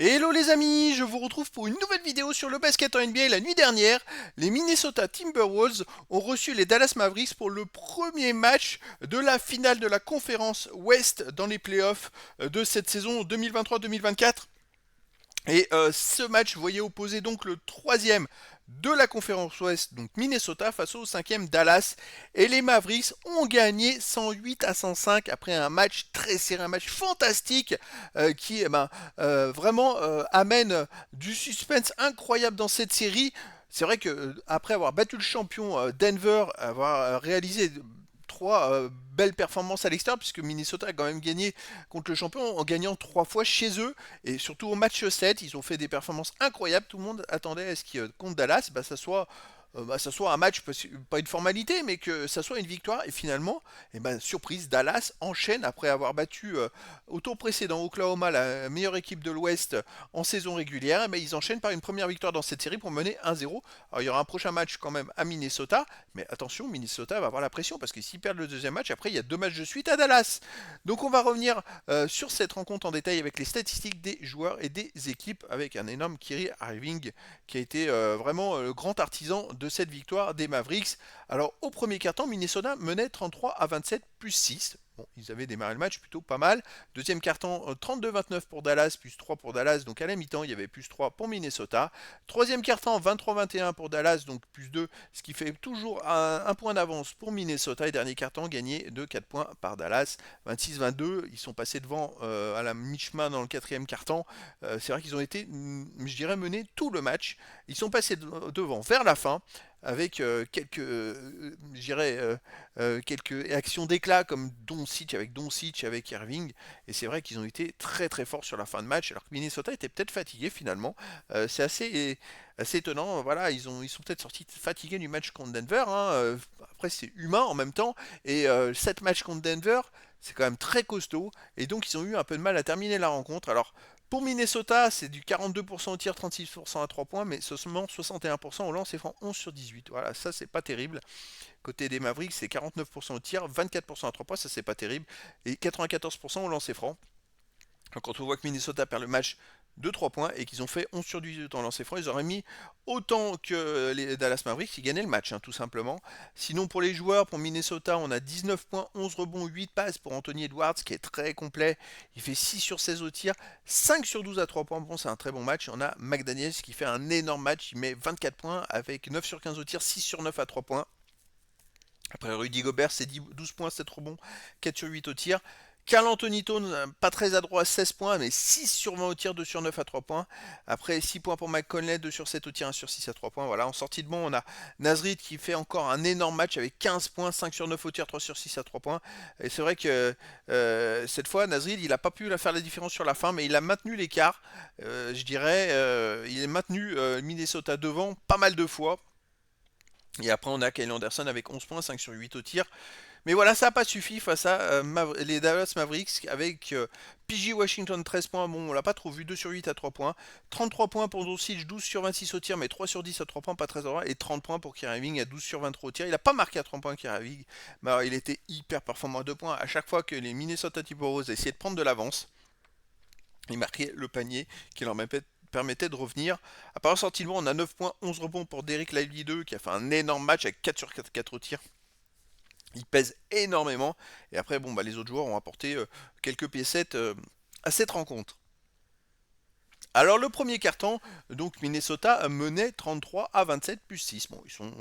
Hello les amis, je vous retrouve pour une nouvelle vidéo sur le basket en NBA. La nuit dernière, les Minnesota Timberwolves ont reçu les Dallas Mavericks pour le premier match de la finale de la conférence Ouest dans les playoffs de cette saison 2023-2024. Ce match voyait opposer donc le troisième de la conférence Ouest, donc Minnesota, face au cinquième Dallas. Et les Mavericks ont gagné 108 à 105 après un match très serré, un match fantastique qui vraiment amène du suspense incroyable dans cette série. C'est vrai que après avoir battu le champion Denver, avoir réalisé trois belles performances à l'extérieur, puisque Minnesota a quand même gagné contre le champion en gagnant trois fois chez eux, et surtout au match 7, ils ont fait des performances incroyables. Tout le monde attendait à ce que contre Dallas, ça soit un match, pas une formalité, mais que ça soit une victoire. Et finalement, surprise, Dallas enchaîne après avoir battu au tour précédent Oklahoma, la meilleure équipe de l'Ouest en saison régulière. Ils enchaînent par une première victoire dans cette série pour mener 1-0. Alors il y aura un prochain match quand même à Minnesota, mais attention, Minnesota va avoir la pression parce que s'ils perdent le deuxième match, après il y a deux matchs de suite à Dallas. Donc on va revenir sur cette rencontre en détail avec les statistiques des joueurs et des équipes, avec un énorme Kyrie Irving qui a été vraiment le grand artisan de cette victoire des Mavericks. Alors au premier quart-temps, Minnesota menait 33 à 27 plus 6. Bon, ils avaient démarré le match plutôt pas mal. Deuxième quart-temps, 32-29 pour Dallas, plus 3 pour Dallas. Donc à la mi-temps, il y avait plus 3 pour Minnesota. Troisième quart-temps, 23-21 pour Dallas, donc plus 2, ce qui fait toujours un point d'avance pour Minnesota. Et dernier quart-temps, gagné de 4 points par Dallas, 26-22. Ils sont passés devant à la mi-chemin dans le quatrième quart-temps. C'est vrai qu'ils ont été, je dirais, menés tout le match. Ils sont passés devant vers la fin avec quelques actions d'éclat comme Doncic avec Irving. Et c'est vrai qu'ils ont été très très forts sur la fin de match, alors que Minnesota était peut-être fatigué finalement. C'est assez étonnant. Voilà, ils sont peut-être sortis fatigués du match contre Denver, hein. Après, c'est humain en même temps. Et 7 matchs contre Denver, c'est quand même très costaud. Et donc, ils ont eu un peu de mal à terminer la rencontre. Alors, pour Minnesota, c'est du 42% au tir, 36% à 3 points, mais seulement 61% au lancer franc, 11 sur 18. Voilà, ça c'est pas terrible. Côté des Mavericks, c'est 49% au tir, 24% à 3 points, ça c'est pas terrible, et 94% au lancer franc. Donc quand on voit que Minnesota perd le match de 3 points et qu'ils ont fait 11 sur 18 en lancer franc, ils auraient mis autant que les Dallas Mavericks qui gagnaient le match, hein, tout simplement. Sinon, pour les joueurs, pour Minnesota, on a 19 points, 11 rebonds, 8 passes pour Anthony Edwards, qui est très complet. Il fait 6 sur 16 au tir, 5 sur 12 à 3 points. Bon, c'est un très bon match. On a McDaniels qui fait un énorme match. Il met 24 points avec 9 sur 15 au tir, 6 sur 9 à 3 points. Après Rudy Gobert, c'est 12 points, 7 rebonds, 4 sur 8 au tir. Carl Anthony Towns, pas très adroit, 16 points, mais 6 sur 20 au tir, 2 sur 9 à 3 points. Après, 6 points pour Mike Conley, 2 sur 7 au tir, 1 sur 6 à 3 points. Voilà, en sortie de banc, on a Nasrid qui fait encore un énorme match avec 15 points, 5 sur 9 au tir, 3 sur 6 à 3 points. Et c'est vrai que cette fois, Nasrid, il n'a pas pu faire la différence sur la fin, mais il a maintenu l'écart. Je dirais, il a maintenu Minnesota devant pas mal de fois. Et après, on a Kyle Anderson avec 11 points, 5 sur 8 au tir. Mais voilà, ça n'a pas suffi face à les Dallas Mavericks avec PG Washington 13 points. Bon, on l'a pas trop vu, 2 sur 8 à 3 points. 33 points pour Doncic, 12 sur 26 au tir, mais 3 sur 10 à 3 points, pas très droit. Et 30 points pour Kyrie Irving à 12 sur 23 au tir. Il n'a pas marqué à 30 points Kyrie Irving, mais alors, il était hyper performant à 2 points. À chaque fois que les Minnesota Timberwolves essayaient de prendre de l'avance, il marquait le panier qui leur permettait de revenir. À part sortie de on a 9 points, 11 rebonds pour Derrick Lively 2 qui a fait un énorme match avec 4 sur 4 au tir. Il pèse énormément. Et après, bon, les autres joueurs ont apporté quelques piécettes à cette rencontre. Alors le premier carton, donc Minnesota menait 33 à 27 plus 6. Bon, ils sont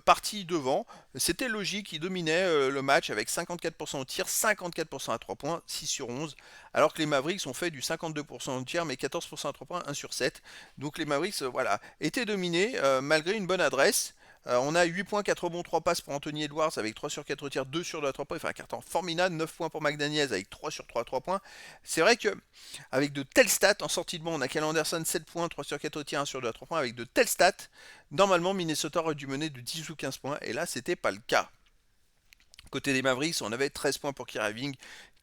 partis devant. C'était logique, ils dominaient le match avec 54% au tir, 54% à 3 points, 6 sur 11. Alors que les Mavericks ont fait du 52% au tir, mais 14% à 3 points, 1 sur 7. Donc les Mavericks voilà, étaient dominés malgré une bonne adresse. On a 8 points, 4 rebonds, 3 passes pour Anthony Edwards avec 3 sur 4 tirs, 2 sur 2 à 3 points. Il fait un carton formidable, 9 points pour McDaniels avec 3 sur 3 à 3 points. C'est vrai que avec de telles stats en sortie de banc, on a Kyle Anderson 7 points, 3 sur 4 au tir, 1 sur 2 à 3 points. Avec de telles stats, normalement Minnesota aurait dû mener de 10 ou 15 points et là c'était pas le cas. Côté des Mavericks, on avait 13 points pour Kyrie Irving,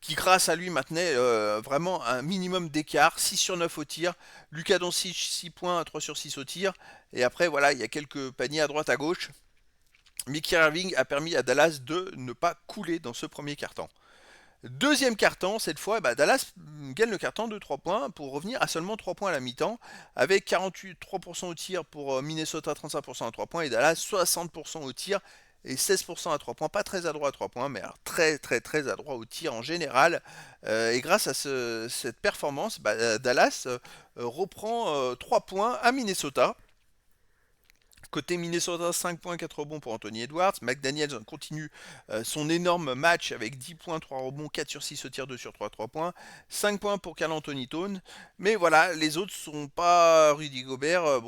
qui grâce à lui maintenait vraiment un minimum d'écart, 6 sur 9 au tir. Lucas Doncic 6 points, 3 sur 6 au tir. Et après voilà, il y a quelques paniers à droite à gauche. Mickey Irving a permis à Dallas de ne pas couler dans ce premier quart-temps. Deuxième carton, cette fois, bah, Dallas gagne le carton de 3 points pour revenir à seulement 3 points à la mi-temps, avec 43% au tir pour Minnesota, 35% à 3 points, et Dallas 60% au tir et 16% à 3 points. Pas très adroit à 3 points, mais alors très très très adroit au tir en général. Et grâce à cette performance, bah, Dallas reprend 3 points à Minnesota. Côté Minnesota, 5 points, 4 rebonds pour Anthony Edwards. McDaniels continue son énorme match avec 10 points, 3 rebonds, 4 sur 6 au tir, 2 sur 3, 3 points. 5 points pour Karl Anthony Towns. Mais voilà, les autres sont pas Rudy Gobert.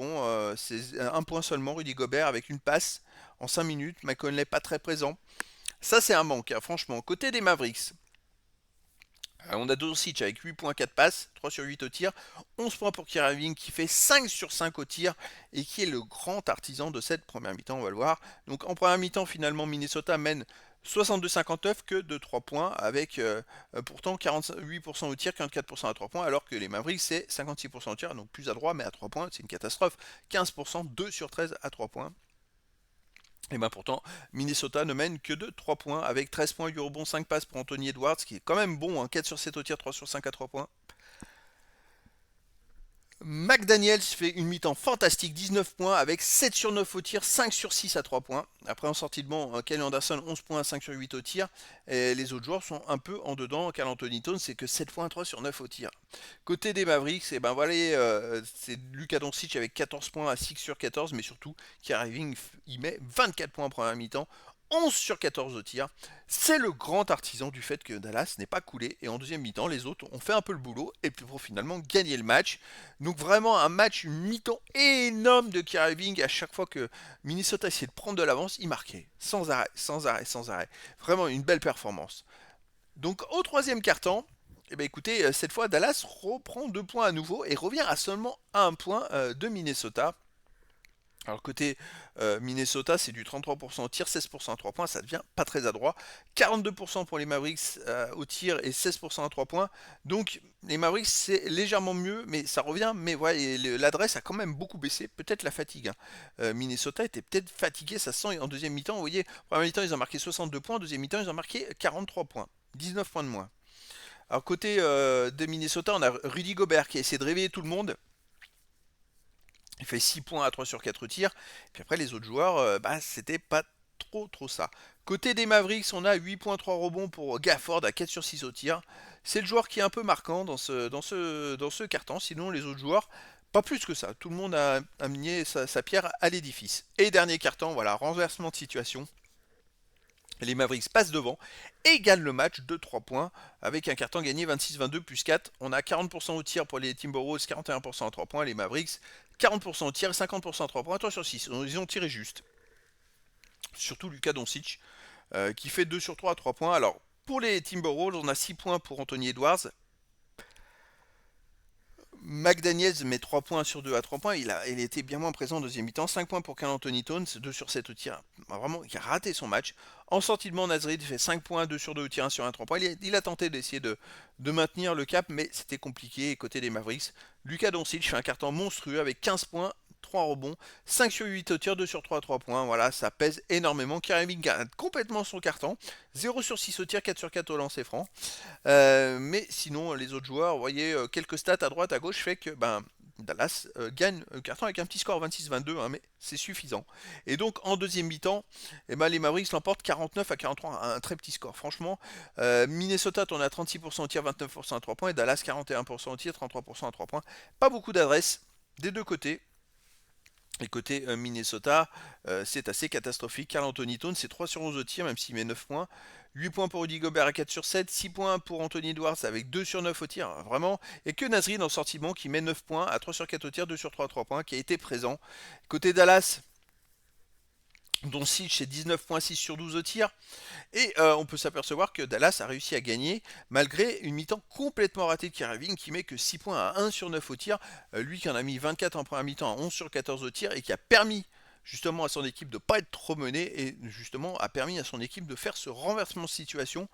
C'est un point seulement, Rudy Gobert, avec une passe en 5 minutes. McConley pas très présent. Ça, c'est un manque, hein, franchement. Côté des Mavericks, on a Doncic avec 8 points, 4 passes, 3 sur 8 au tir, 11 points pour Kyrie Irving qui fait 5 sur 5 au tir et qui est le grand artisan de cette première mi-temps, on va le voir. Donc en première mi-temps, finalement, Minnesota mène 62-59 que de 3 points avec pourtant 48% au tir, 44% à 3 points, alors que les Mavericks c'est 56% au tir, donc plus à droit, mais à 3 points, c'est une catastrophe. 15%, 2 sur 13 à 3 points. Et bien pourtant, Minnesota ne mène que de 3 points avec 13 points, 8 rebonds, 5 passes pour Anthony Edwards, qui est quand même bon, hein, 4 sur 7 au tir, 3 sur 5 à 3 points. McDaniels fait une mi-temps fantastique, 19 points avec 7 sur 9 au tir, 5 sur 6 à 3 points. Après en sortie de banc, Kelly Anderson 11 points, 5 sur 8 au tir. Et les autres joueurs sont un peu en dedans. Carl Anthony Towns c'est que 7 points, 3 sur 9 au tir. Côté des Mavericks, et ben voilà, c'est Luka Doncic avec 14 points à 6 sur 14, mais surtout Kyrie Irving il met 24 points en première mi-temps, 11 sur 14 au tir. C'est le grand artisan du fait que Dallas n'est pas coulé. Et en deuxième mi-temps, les autres ont fait un peu le boulot et pour finalement gagner le match. Donc vraiment un match, une mi-temps énorme de Kyrie Irving. À chaque fois que Minnesota essayait de prendre de l'avance, il marquait. Sans arrêt, sans arrêt, sans arrêt. Vraiment une belle performance. Donc au troisième quart-temps, eh bien, écoutez, cette fois Dallas reprend 2 points à nouveau et revient à seulement 1 point de Minnesota. Alors côté Minnesota, c'est du 33% au tir, 16% à 3 points, ça devient pas très adroit. 42% pour les Mavericks au tir et 16% à 3 points. Donc les Mavericks c'est légèrement mieux, mais ça revient. Mais ouais, l'adresse a quand même beaucoup baissé, peut-être la fatigue, hein. Minnesota était peut-être fatigué, ça se sent en deuxième mi-temps. Vous voyez, en première mi-temps ils ont marqué 62 points, en deuxième mi-temps ils ont marqué 43 points, 19 points de moins. Alors côté de Minnesota, on a Rudy Gobert qui a essayé de réveiller tout le monde. Il fait 6 points à 3 sur 4 tirs. Puis après, les autres joueurs, bah, c'était pas trop ça. Côté des Mavericks, on a 8 points, 3 rebonds pour Gafford à 4 sur 6 au tir. C'est le joueur qui est un peu marquant dans ce carton. Sinon, les autres joueurs, pas plus que ça. Tout le monde a amené sa pierre à l'édifice. Et dernier carton, voilà, renversement de situation. Les Mavericks passent devant et gagnent le match de 3 points avec un carton gagné 26-22 plus 4. On a 40% au tir pour les Timberwolves, 41% à 3 points. Les Mavericks, 40% au tir, 50% à 3 points, 3 sur 6. Ils ont tiré juste. Surtout Luka Doncic qui fait 2 sur 3 à 3 points. Alors pour les Timberwolves, on a 6 points pour Anthony Edwards. McDaniels met 3 points sur 2 à 3 points. Il était bien moins présent en deuxième mi-temps. 5 points pour Karl Anthony Towns, 2 sur 7 au tir. Vraiment, il a raté son match. En sortie de banc, Nasrid fait 5 points, 2 sur 2 au tir, 1 sur 1, 3 points. Il a tenté d'essayer de maintenir le cap, mais c'était compliqué. Et côté des Mavericks, Luka Doncic fait un carton monstrueux avec 15 points, 3 rebonds, 5 sur 8 au tir, 2 sur 3 à 3 points. Voilà, ça pèse énormément. Kyrie Irving garde complètement son carton. 0 sur 6 au tir, 4 sur 4 au lancer franc. Mais sinon, les autres joueurs, vous voyez, quelques stats à droite, à gauche, fait que ben, Dallas gagne le carton avec un petit score 26-22, hein, mais c'est suffisant. Et donc en deuxième mi-temps, eh ben, les Mavericks l'emportent 49 à 43, un très petit score. Franchement, Minnesota tourne à 36% au tir, 29% à 3 points, et Dallas 41% au tir, 33% à 3 points. Pas beaucoup d'adresse des deux côtés. Et côté Minnesota, c'est assez catastrophique. Karl Anthony Towns, c'est 3 sur 11 au tir, même s'il met 9 points. 8 points pour Rudy Gobert à 4 sur 7. 6 points pour Anthony Edwards avec 2 sur 9 au tir. Vraiment, et que Nasri dans sortie bon qui met 9 points à 3 sur 4 au tir, 2 sur 3 à 3 points, qui a été présent. Côté Dallas, Doncic c'est 19,6 sur 12 au tir. Et on peut s'apercevoir que Dallas a réussi à gagner malgré une mi-temps complètement ratée de Kyrie Irving qui met que 6 points à 1 sur 9 au tir. Lui qui en a mis 24 en première mi-temps à 11 sur 14 au tir et qui a permis justement à son équipe de ne pas être trop menée et justement a permis à son équipe de faire ce renversement de situation.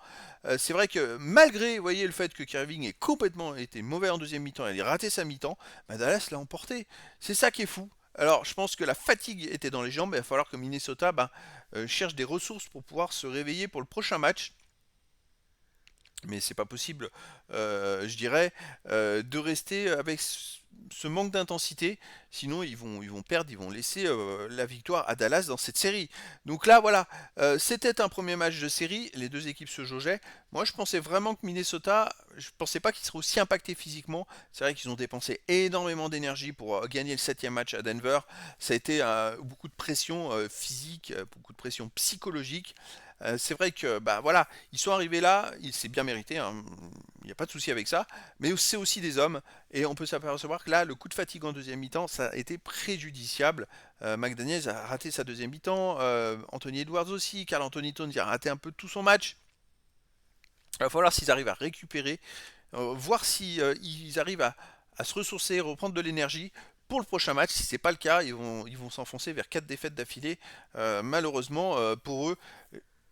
C'est vrai que malgré, vous voyez, le fait que Kyrie Irving ait complètement été mauvais en deuxième mi-temps, il a raté sa mi-temps, bah Dallas l'a emporté. C'est ça qui est fou. Alors, je pense que la fatigue était dans les jambes. Il va falloir que Minnesota cherche des ressources pour pouvoir se réveiller pour le prochain match. Mais c'est pas possible, je dirais, de rester avec ce manque d'intensité. Sinon, ils vont perdre, ils vont laisser la victoire à Dallas dans cette série. Donc là, voilà, c'était un premier match de série. Les deux équipes se jaugeaient. Moi, je pensais vraiment que Minnesota, je pensais pas qu'ils seraient aussi impactés physiquement. C'est vrai qu'ils ont dépensé énormément d'énergie pour gagner le septième match à Denver. Ça a été beaucoup de pression physique, beaucoup de pression psychologique. C'est vrai que bah voilà, ils sont arrivés là, il s'est bien mérité, hein, il n'y a pas de souci avec ça, mais c'est aussi des hommes, et on peut s'apercevoir que là, le coup de fatigue en deuxième mi-temps, ça a été préjudiciable. McDaniels a raté sa deuxième mi-temps, Anthony Edwards aussi, Carl Anthony Towns a raté un peu tout son match. Il va falloir s'ils arrivent à récupérer, voir si ils arrivent à se ressourcer, reprendre de l'énergie pour le prochain match. Si c'est pas le cas, ils vont s'enfoncer vers 4 défaites d'affilée. Malheureusement pour eux,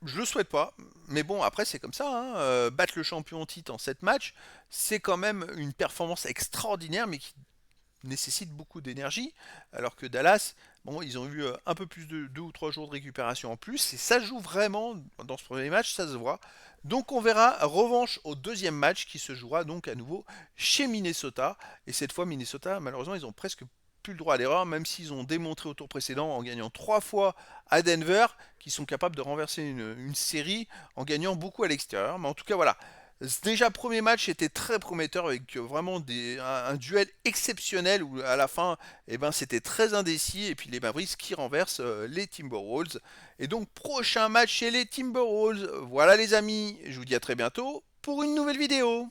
je le souhaite pas, mais bon, après c'est comme ça, hein, battre le champion en titre en 7 matchs, c'est quand même une performance extraordinaire, mais qui nécessite beaucoup d'énergie, alors que Dallas, bon, ils ont eu un peu plus de 2 ou 3 jours de récupération en plus, et ça joue vraiment dans ce premier match, ça se voit. Donc on verra revanche au deuxième match qui se jouera donc à nouveau chez Minnesota, et cette fois Minnesota, malheureusement, ils ont presque plus le droit à l'erreur, même s'ils ont démontré au tour précédent en gagnant 3 fois à Denver, qu'ils sont capables de renverser une série en gagnant beaucoup à l'extérieur. Mais en tout cas, voilà, déjà, premier match était très prometteur avec vraiment un duel exceptionnel où à la fin, eh ben, c'était très indécis. Et puis les Mavericks qui renversent les Timberwolves. Et donc, prochain match chez les Timberwolves. Voilà les amis, je vous dis à très bientôt pour une nouvelle vidéo.